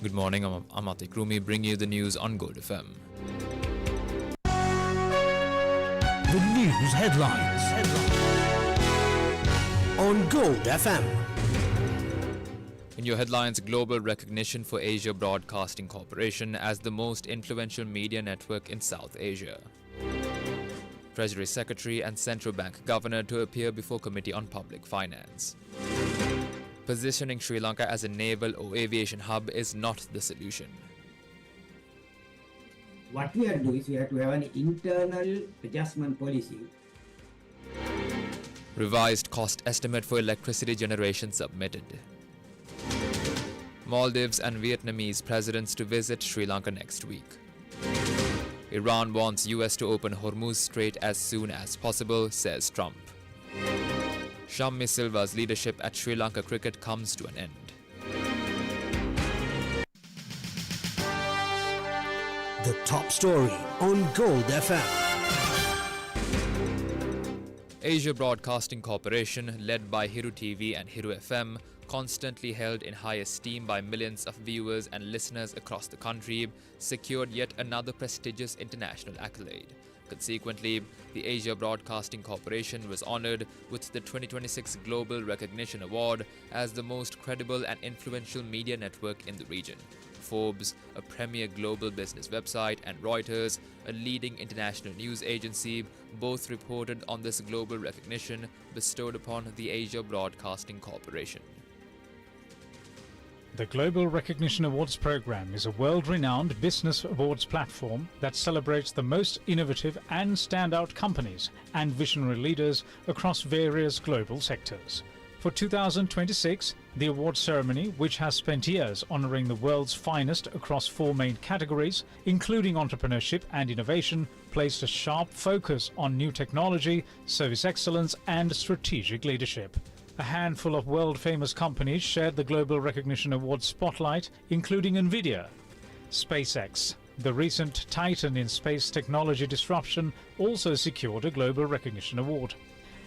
Good morning, I'm Atik Rumi, bringing you the news on Gold FM. The news headlines on Gold FM. In your headlines, global recognition for Asia Broadcasting Corporation as the most influential media network in South Asia. Treasury Secretary and Central Bank Governor to appear before Committee on Public Finance. Positioning Sri Lanka as a naval or aviation hub is not the solution. What we have to do is we have to have an internal adjustment policy. Revised cost estimate for electricity generation submitted. Maldives and Vietnamese presidents to visit Sri Lanka next week. Iran wants US to open Hormuz Strait as soon as possible, says Trump. Shammi Silva's leadership at Sri Lanka cricket comes to an end. The top story on Gold FM. Asia Broadcasting Corporation, led by Hiru TV and Hiru FM, constantly held in high esteem by millions of viewers and listeners across the country, secured yet another prestigious international accolade. Consequently, the Asia Broadcasting Corporation was honored with the 2026 Global Recognition Award as the most credible and influential media network in the region. Forbes, a premier global business website, and Reuters, a leading international news agency, both reported on this global recognition bestowed upon the Asia Broadcasting Corporation. The Global Recognition Awards program is a world-renowned business awards platform that celebrates the most innovative and standout companies and visionary leaders across various global sectors. For 2026, the award ceremony, which has spent years honoring the world's finest across four main categories, including entrepreneurship and innovation, placed a sharp focus on new technology, service excellence, and strategic leadership. A handful of world-famous companies shared the Global Recognition Award spotlight, including NVIDIA. SpaceX, the recent titan in space technology disruption, also secured a Global Recognition Award.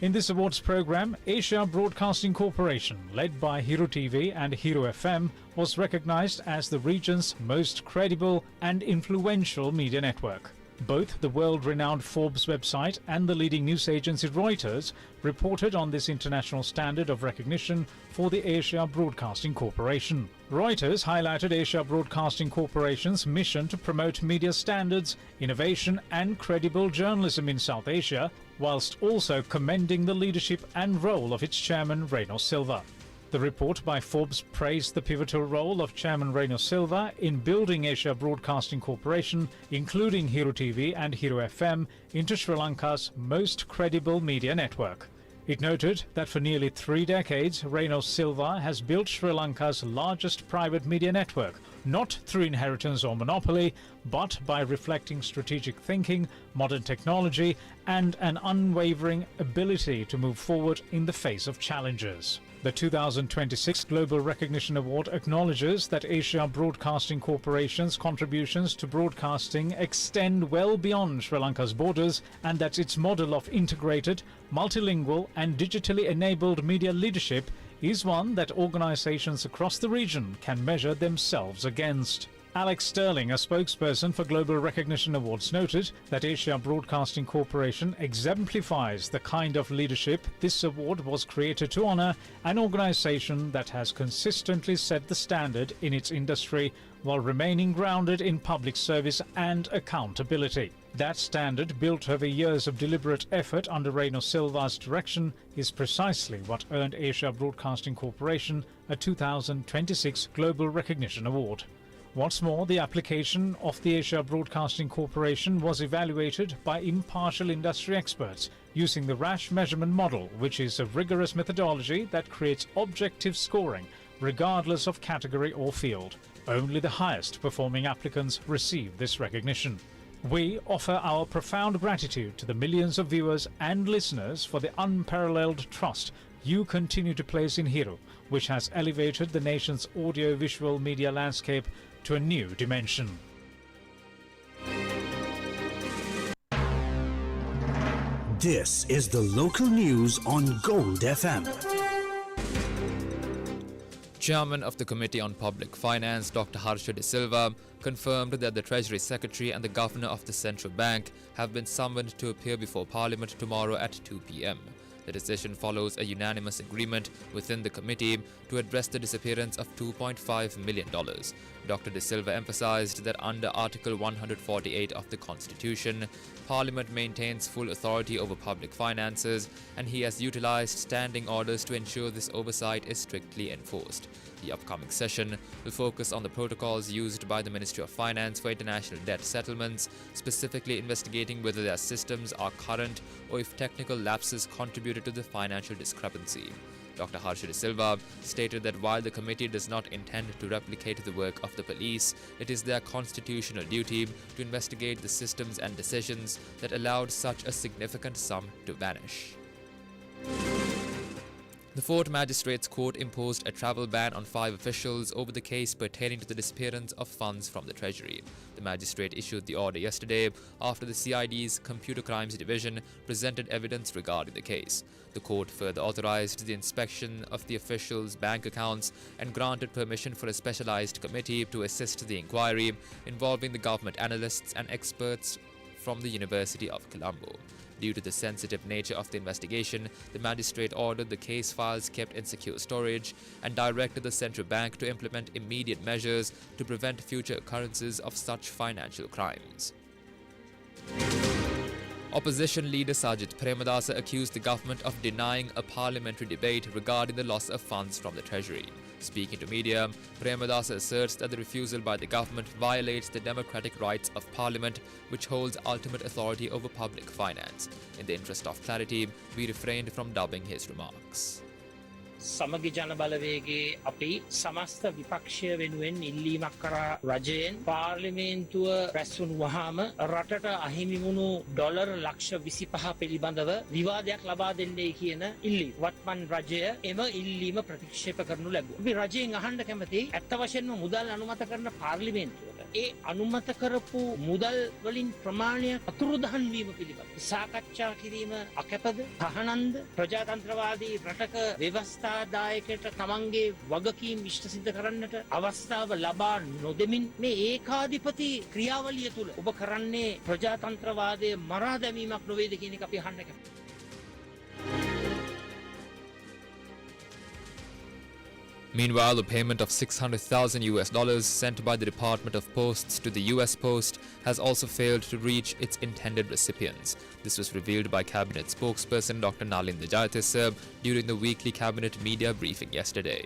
In this awards program, Asia Broadcasting Corporation, led by Hiru TV and Hiru FM, was recognized as the region's most credible and influential media network. Both the world-renowned Forbes website and the leading news agency Reuters reported on this international standard of recognition for the Asia Broadcasting Corporation. Reuters highlighted Asia Broadcasting Corporation's mission to promote media standards, innovation and credible journalism in South Asia, whilst also commending the leadership and role of its chairman Reno Silva. The report by Forbes praised the pivotal role of Chairman Reno Silva in building Asia Broadcasting Corporation, including Hiru TV and Hiru FM, into Sri Lanka's most credible media network. It noted that for nearly 3 decades, Reno Silva has built Sri Lanka's largest private media network, not through inheritance or monopoly, but by reflecting strategic thinking, modern technology, and an unwavering ability to move forward in the face of challenges. The 2026 Global Recognition Award acknowledges that Asia Broadcasting Corporation's contributions to broadcasting extend well beyond Sri Lanka's borders, and that its model of integrated, multilingual and digitally enabled media leadership is one that organizations across the region can measure themselves against. Alex Sterling, a spokesperson for Global Recognition Awards, noted that Asia Broadcasting Corporation exemplifies the kind of leadership this award was created to honor, an organization that has consistently set the standard in its industry while remaining grounded in public service and accountability. That standard, built over years of deliberate effort under Reno Silva's direction, is precisely what earned Asia Broadcasting Corporation a 2026 Global Recognition Award. What's more, the application of the Asia Broadcasting Corporation was evaluated by impartial industry experts using the RASH measurement model, which is a rigorous methodology that creates objective scoring regardless of category or field. Only the highest performing applicants receive this recognition. We offer our profound gratitude to the millions of viewers and listeners for the unparalleled trust you continue to place in Hiru, which has elevated the nation's audio-visual media landscape to a new dimension. This is the local news on Gold FM. Chairman of the Committee on Public Finance, Dr. Harsha De Silva, confirmed that the Treasury Secretary and the Governor of the Central Bank have been summoned to appear before Parliament tomorrow at 2 p.m. The decision follows a unanimous agreement within the committee to address the disappearance of $2.5 million. Dr. De Silva emphasized that under Article 148 of the Constitution, Parliament maintains full authority over public finances, and he has utilized standing orders to ensure this oversight is strictly enforced. The upcoming session will focus on the protocols used by the Ministry of Finance for international debt settlements, specifically investigating whether their systems are current or if technical lapses contributed to the financial discrepancy. Dr. Harsha De Silva stated that while the committee does not intend to replicate the work of the police, it is their constitutional duty to investigate the systems and decisions that allowed such a significant sum to vanish. The Fort Magistrates Court imposed a travel ban on 5 officials over the case pertaining to the disappearance of funds from the Treasury. The magistrate issued the order yesterday after the CID's Computer Crimes Division presented evidence regarding the case. The court further authorized the inspection of the officials' bank accounts and granted permission for a specialized committee to assist the inquiry involving the government analysts and experts from the University of Colombo. Due to the sensitive nature of the investigation, the magistrate ordered the case files kept in secure storage and directed the central bank to implement immediate measures to prevent future occurrences of such financial crimes. Opposition leader Sajith Premadasa accused the government of denying a parliamentary debate regarding the loss of funds from the Treasury. Speaking to media, Premadasa asserts that the refusal by the government violates the democratic rights of Parliament, which holds ultimate authority over public finance. In the interest of clarity, we refrained from dubbing his remarks. සමගි ජන බලවේගයේ අපි සමස්ත විපක්ෂය වෙනුවෙන් ඉල්ලීමක් කරා රජයෙන් පාර්ලිමේන්තුව රැස්වුණු වහාම රටට අහිමි වුණු ඩොලර් ලක්ෂ 25 පිළිබඳව විවාදයක් ලබා දෙන්නේ කියන ඉල්ලීම. වත්මන් රජය එම ඉල්ලීම ප්‍රතික්ෂේප කරනු ලැබුවා. අපි රජයෙන් අහන්න කැමති ඇත්ත වශයෙන්ම මුදල් අනුමත කරන පාර්ලිමේන්තුවට ඒ අනුමත කරපු මුදල් වලින් ප්‍රමාණයක් අතුරුදහන් වීම පිළිබඳව සාකච්ඡා කිරීම අකැපද තහනම්ද ප්‍රජාතන්ත්‍රවාදී රටක ව්‍යවස්ථාදායකයට තමන්ගේ වගකීම් ඉෂ්ට සිද්ධ කරන්නට අවස්ථාව ලබා නොදෙමින් මේ ඒකාධිපති ක්‍රියාවලිය තුල ඔබ කරන්නේ ප්‍රජාතන්ත්‍රවාදයේ මරා දැමීමක් නොවේද කියන එක අපි අහන්න කැමතියි. Meanwhile, the payment of $600,000 sent by the Department of Posts to the US Post has also failed to reach its intended recipients. This was revealed by Cabinet spokesperson Dr. Nalinda Jayatissa during the weekly Cabinet media briefing yesterday.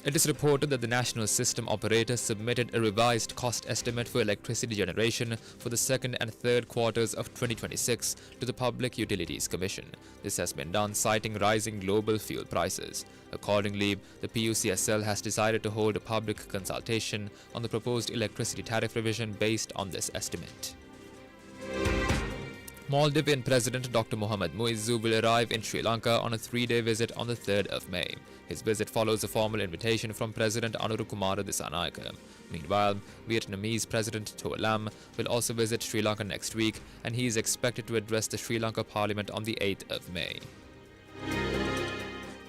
It is reported that the National System Operator submitted a revised cost estimate for electricity generation for the second and third quarters of 2026 to the Public Utilities Commission. This has been done citing rising global fuel prices. Accordingly, the PUCSL has decided to hold a public consultation on the proposed electricity tariff revision based on this estimate. Maldivian President Dr. Mohamed Muizzu will arrive in Sri Lanka on a 3-day visit on the 3rd of May. His visit follows a formal invitation from President Anurukumara Dissanayake. Meanwhile, Vietnamese President To Lam will also visit Sri Lanka next week, and he is expected to address the Sri Lanka Parliament on the 8th of May.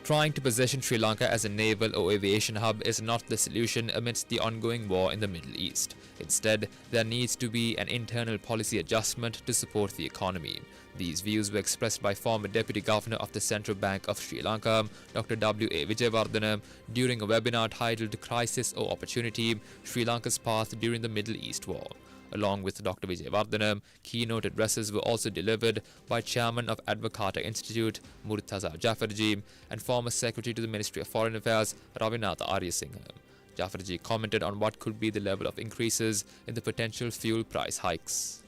Trying to position Sri Lanka as a naval or aviation hub is not the solution amidst the ongoing war in the Middle East. Instead, there needs to be an internal policy adjustment to support the economy. These views were expressed by former Deputy Governor of the Central Bank of Sri Lanka, Dr. W.A. Wijewardena, during a webinar titled Crisis or Opportunity: Sri Lanka's Path During the Middle East War. Along with Dr. Wijewardena, keynote addresses were also delivered by Chairman of Advocata Institute, Murtaza Jaffarji, and former Secretary to the Ministry of Foreign Affairs, Ravinatha Aryasinghe. Jaffarji commented on what could be the level of increases in the potential fuel price hikes.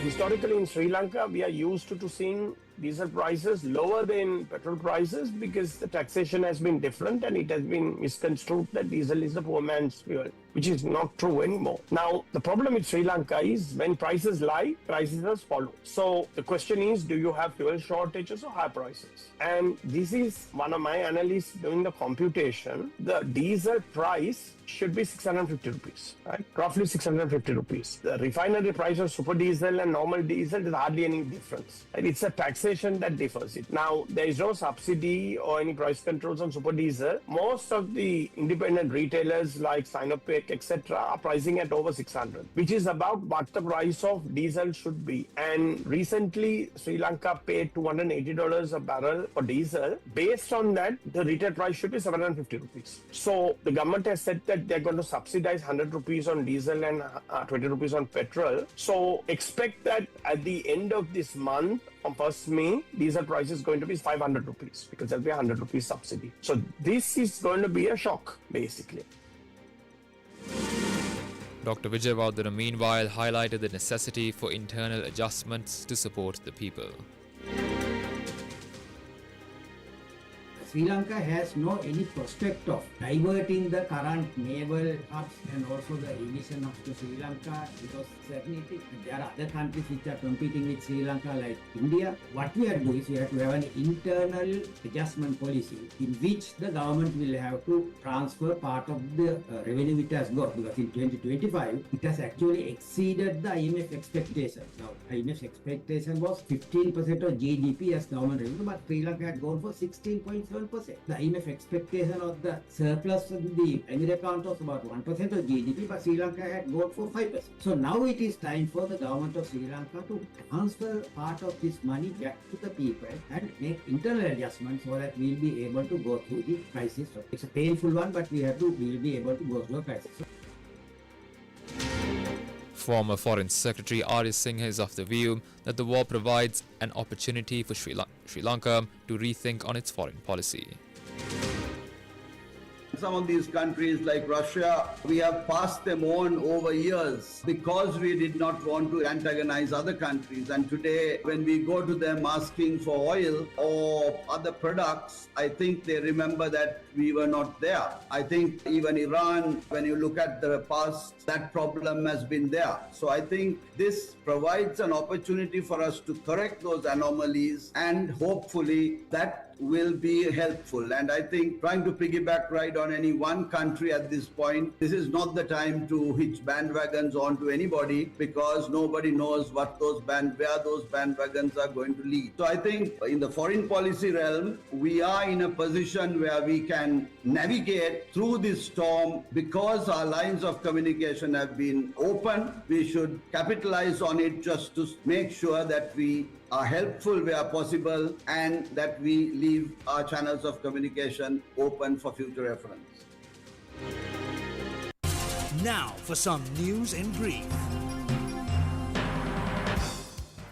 Historically in Sri Lanka, we are used to seeing diesel prices lower than petrol prices because the taxation has been different and it has been misconstrued that diesel is the poor man's fuel, which is not true anymore. Now, the problem with Sri Lanka is when prices lie, prices follow. So the question is, do you have fuel shortages or high prices? And this is one of my analysts doing the computation. The diesel price should be 650 rupees, right? Roughly 650 rupees. The refinery price of super diesel and normal diesel is hardly any difference. Right? It's a taxation that differs it. Now, there is no subsidy or any price controls on super diesel. Most of the independent retailers like Sinopec, etc. are pricing at over 600, which is about what the price of diesel should be. And recently, Sri Lanka paid $280 a barrel for diesel. Based on that, the retail price should be 750 rupees. So the government has said that they're going to subsidize 100 rupees on diesel and 20 rupees on petrol. So expect that at the end of this month, on 1st May, diesel price is going to be 500 rupees because there'll be 100 rupees subsidy. So this is going to be a shock, basically. Dr. Vijay Vardhana meanwhile highlighted the necessity for internal adjustments to support the people. Sri Lanka has no any prospect of diverting the current naval hubs and also the aviation hubs to Sri Lanka because certainly there are other countries which are competing with Sri Lanka like India. What we have to do is we have to have an internal adjustment policy in which the government will have to transfer part of the revenue it has got because in 2025 it has actually exceeded the IMF expectation. Now IMF's expectation was 15% of GDP as government revenue, but Sri Lanka had gone for 16.7%. The IMF expectation of the surplus of the Emir account was about 1% of GDP, but Sri Lanka had gone for 5%. So now it is time for the government of Sri Lanka to transfer part of this money back to the people and make internal adjustments so that we'll be able to go through the crisis. It's a painful one, but we'll be able to go through a crisis. Former Foreign Secretary Arya Singh is of the view that the war provides an opportunity for Sri Lanka to rethink on its foreign policy. Some of these countries like Russia, we have passed them on over years because we did not want to antagonize other countries. And today, when we go to them asking for oil or other products, I think they remember that we were not there. I think even Iran, when you look at the past, that problem has been there. So I think this provides an opportunity for us to correct those anomalies and hopefully that will be helpful. And I think trying to piggyback right on any one country at this point, this is not the time to hitch bandwagons onto anybody because nobody knows where those bandwagons are going to lead. So I think in the foreign policy realm, we are in a position where we can navigate through this storm because our lines of communication have been open. We should capitalize on it just to make sure that we are helpful where possible and that we leave our channels of communication open for future reference. Now for some news in brief.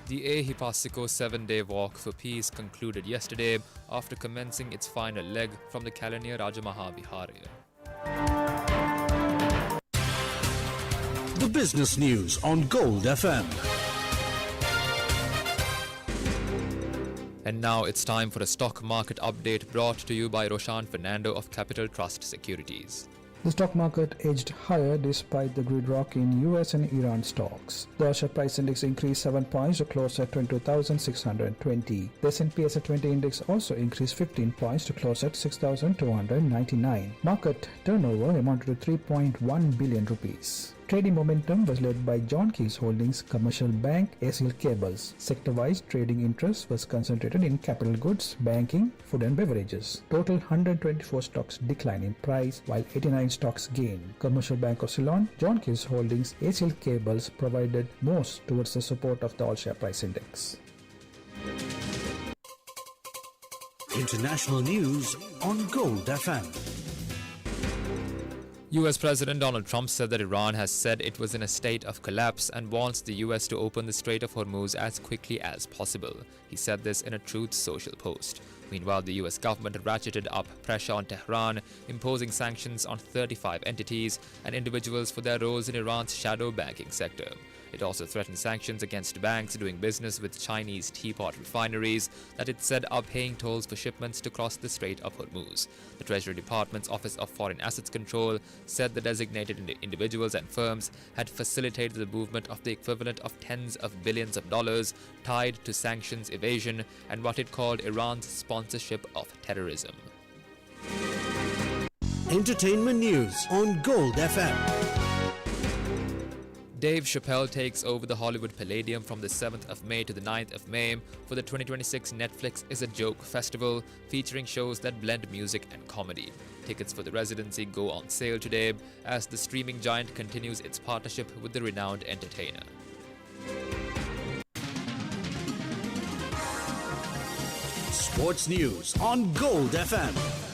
The Ehipasiko 7-day walk for peace concluded yesterday after commencing its final leg from the Kalaniya Rajamaha Vihara. The business news on Gold FM. And now it's time for a stock market update brought to you by Roshan Fernando of Capital Trust Securities. The stock market edged higher despite the gridlock in US and Iran stocks. The All Share Price Index increased 7 points to close at 22,620. The S&P SR20 Index also increased 15 points to close at 6,299. Market turnover amounted to 3.1 billion rupees. Trading momentum was led by John Keys Holdings, Commercial Bank, ACL Cables. Sector-wise, trading interest was concentrated in capital goods, banking, food and beverages. Total 124 stocks declined in price, while 89 stocks gained. Commercial Bank of Ceylon, John Keys Holdings, ACL Cables provided most towards the support of the All-Share Price Index. International news on Gold FM. US President Donald Trump said that Iran has said it was in a state of collapse and wants the US to open the Strait of Hormuz as quickly as possible. He said this in a Truth Social post. Meanwhile, the US government ratcheted up pressure on Tehran, imposing sanctions on 35 entities and individuals for their roles in Iran's shadow banking sector. It also threatened sanctions against banks doing business with Chinese teapot refineries that it said are paying tolls for shipments to cross the Strait of Hormuz. The Treasury Department's Office of Foreign Assets Control said the designated individuals and firms had facilitated the movement of the equivalent of tens of billions of dollars tied to sanctions evasion and what it called Iran's sponsorship of terrorism. Entertainment news on Gold FM. Dave Chappelle takes over the Hollywood Palladium from the 7th of May to the 9th of May for the 2026 Netflix Is a Joke Festival, featuring shows that blend music and comedy. Tickets for the residency go on sale today as the streaming giant continues its partnership with the renowned entertainer. Sports news on Gold FM.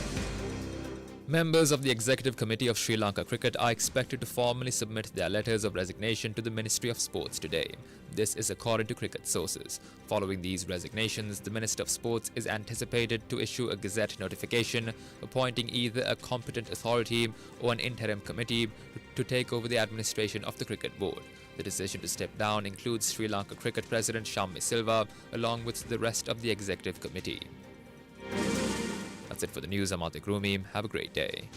Members of the Executive Committee of Sri Lanka Cricket are expected to formally submit their letters of resignation to the Ministry of Sports today. This is according to cricket sources. Following these resignations, the Minister of Sports is anticipated to issue a Gazette notification appointing either a competent authority or an interim committee to take over the administration of the Cricket Board. The decision to step down includes Sri Lanka Cricket President Shammi Silva along with the rest of the Executive Committee. That's it for the news. I'm Atik Rumi. Have a great day.